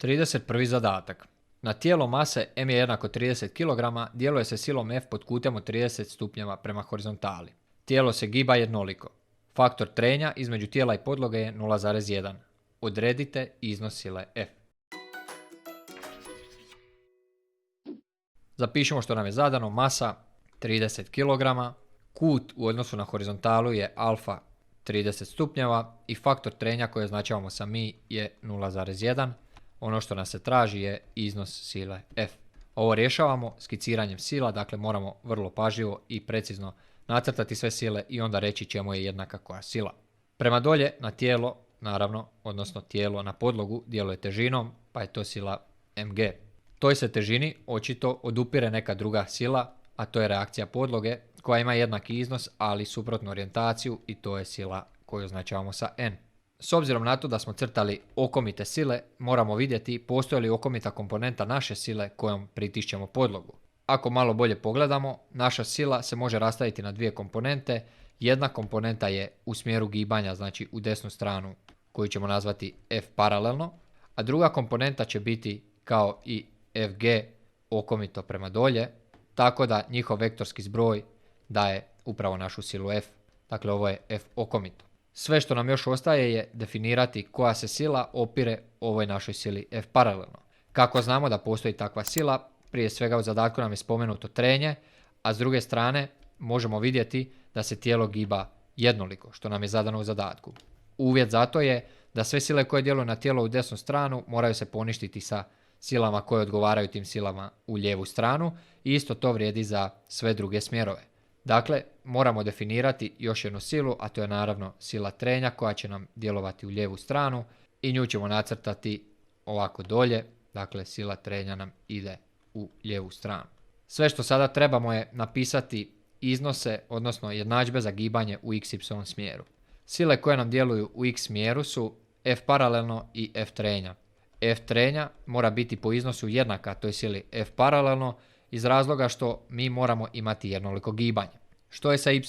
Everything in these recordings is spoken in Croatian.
31. zadatak. Na tijelo mase m je jednako 30 kg djeluje se silom F pod kutem od 30 stupnjeva prema horizontali. Tijelo se giba jednoliko. Faktor trenja između tijela i podloge je 0,1. Odredite iznos sile F. Zapišemo što nam je zadano. Masa 30 kg, kut u odnosu na horizontalu je alfa 30 stupnjeva i faktor trenja koji označavamo sa mi je 0,1. Ono što nas se traži je iznos sile F. Ovo rješavamo skiciranjem sila, dakle moramo vrlo pažljivo i precizno nacrtati sve sile i onda reći čemu je jednaka koja sila. Prema dolje na tijelo, naravno, odnosno tijelo na podlogu djeluje težinom, pa je to sila mg. Toj se težini očito odupire neka druga sila, a to je reakcija podloge koja ima jednaki iznos, ali suprotnu orijentaciju i to je sila koju označavamo sa n. S obzirom na to da smo crtali okomite sile, moramo vidjeti postoji li okomita komponenta naše sile kojom pritišćemo podlogu. Ako malo bolje pogledamo, naša sila se može rastaviti na dvije komponente. Jedna komponenta je u smjeru gibanja, znači u desnu stranu, koju ćemo nazvati F paralelno, a druga komponenta će biti kao i Fg okomito prema dolje, tako da njihov vektorski zbroj daje upravo našu silu F. Dakle, ovo je F okomito. Sve što nam još ostaje je definirati koja se sila opire ovoj našoj sili F paralelno. Kako znamo da postoji takva sila? Prije svega u zadatku nam je spomenuto trenje, a s druge strane možemo vidjeti da se tijelo giba jednoliko, što nam je zadano u zadatku. Uvjet za to je da sve sile koje djeluju na tijelo u desnu stranu moraju se poništiti sa silama koje odgovaraju tim silama u lijevu stranu i isto to vrijedi za sve druge smjerove. Dakle, moramo definirati još jednu silu, a to je naravno sila trenja koja će nam djelovati u lijevu stranu i nju ćemo nacrtati ovako dolje. Dakle, sila trenja nam ide u lijevu stranu. Sve što sada trebamo je napisati iznose, odnosno jednadžbe za gibanje u XY smjeru. Sile koje nam djeluju u X smjeru su F paralelno i F trenja. F trenja mora biti po iznosu jednaka toj sili F paralelno iz razloga što mi moramo imati jednoliko gibanje. Što je sa Y?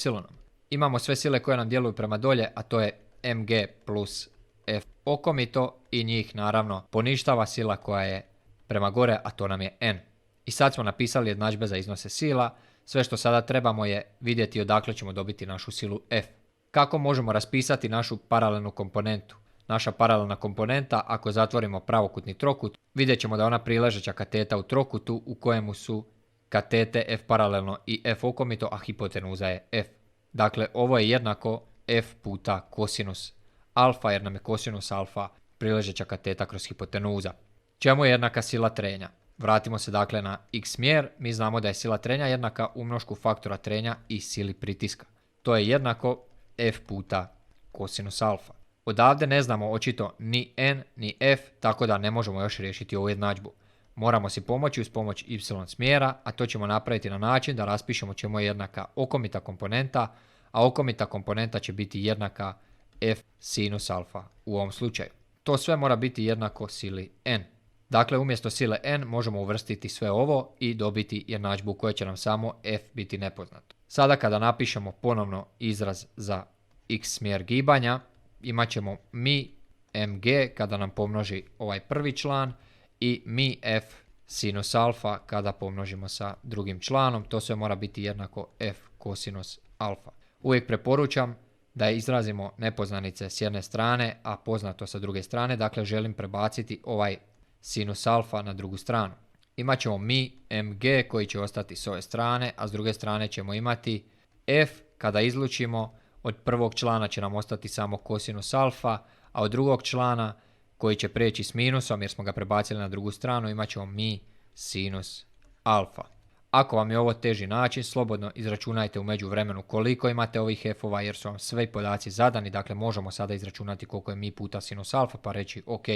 Imamo sve sile koje nam djeluju prema dolje, a to je mg plus F okomito i njih naravno poništava sila koja je prema gore, a to nam je n. I sad smo napisali jednadžbe za iznose sila. Sve što sada trebamo je vidjeti odakle ćemo dobiti našu silu F. Kako možemo raspisati našu paralelnu komponentu? Naša paralelna komponenta, ako zatvorimo pravokutni trokut, vidjet ćemo da je ona priležeća kateta u trokutu u kojemu su katete F paralelno i F okomito, a hipotenuza je F. Dakle, ovo je jednako F puta kosinus alfa, jer nam je kosinus alfa priležeća kateta kroz hipotenuza. Čemu je jednaka sila trenja? Vratimo se dakle na X smjer. Mi znamo da je sila trenja jednaka umnošku faktora trenja i sili pritiska. To je jednako F puta kosinus alfa. Odavde ne znamo očito ni n ni f, tako da ne možemo još riješiti ovu jednadžbu. Moramo si pomoći uz pomoć y smjera, a to ćemo napraviti na način da raspišemo čemu je jednaka okomita komponenta, a okomita komponenta će biti jednaka f sinus alfa u ovom slučaju. To sve mora biti jednako sili n. Dakle, umjesto sile n možemo uvrstiti sve ovo i dobiti jednadžbu koja će nam samo f biti nepoznato. Sada kada napišemo ponovno izraz za x smjer gibanja, imat ćemo mi mg kada nam pomnoži ovaj prvi član i mi f sinus alfa kada pomnožimo sa drugim članom. To sve mora biti jednako f kosinus alfa. Uvijek preporučam da izrazimo nepoznanice s jedne strane, a poznato sa druge strane. Dakle, želim prebaciti ovaj sinus alfa na drugu stranu. Imat ćemo mi mg koji će ostati s ove strane, a s druge strane ćemo imati f kada izlučimo. Od prvog člana će nam ostati samo kosinus alfa, a od drugog člana koji će prijeći s minusom jer smo ga prebacili na drugu stranu imat ćemo mi sinus alfa. Ako vam je ovo teži način, slobodno izračunajte u međuvremenu koliko imate ovih f-ova jer su vam sve podaci zadani. Dakle, možemo sada izračunati koliko je mi puta sinus alfa pa reći ok,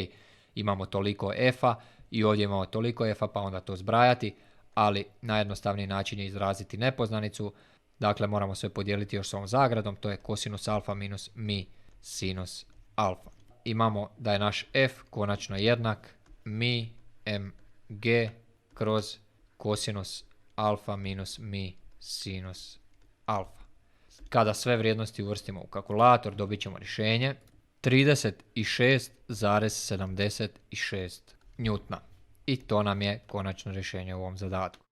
imamo toliko f-a i ovdje imamo toliko f-a pa onda to zbrajati, ali najjednostavniji način je izraziti nepoznanicu. Dakle, moramo sve podijeliti još s ovom zagradom, to je kosinus alfa minus mi sinus alfa. Imamo da je naš f konačno jednak mi mg kroz kosinus alfa minus mi sinus alfa. Kada sve vrijednosti uvrstimo u kalkulator, dobit ćemo rješenje 36,76 Njutna. I to nam je konačno rješenje u ovom zadatku.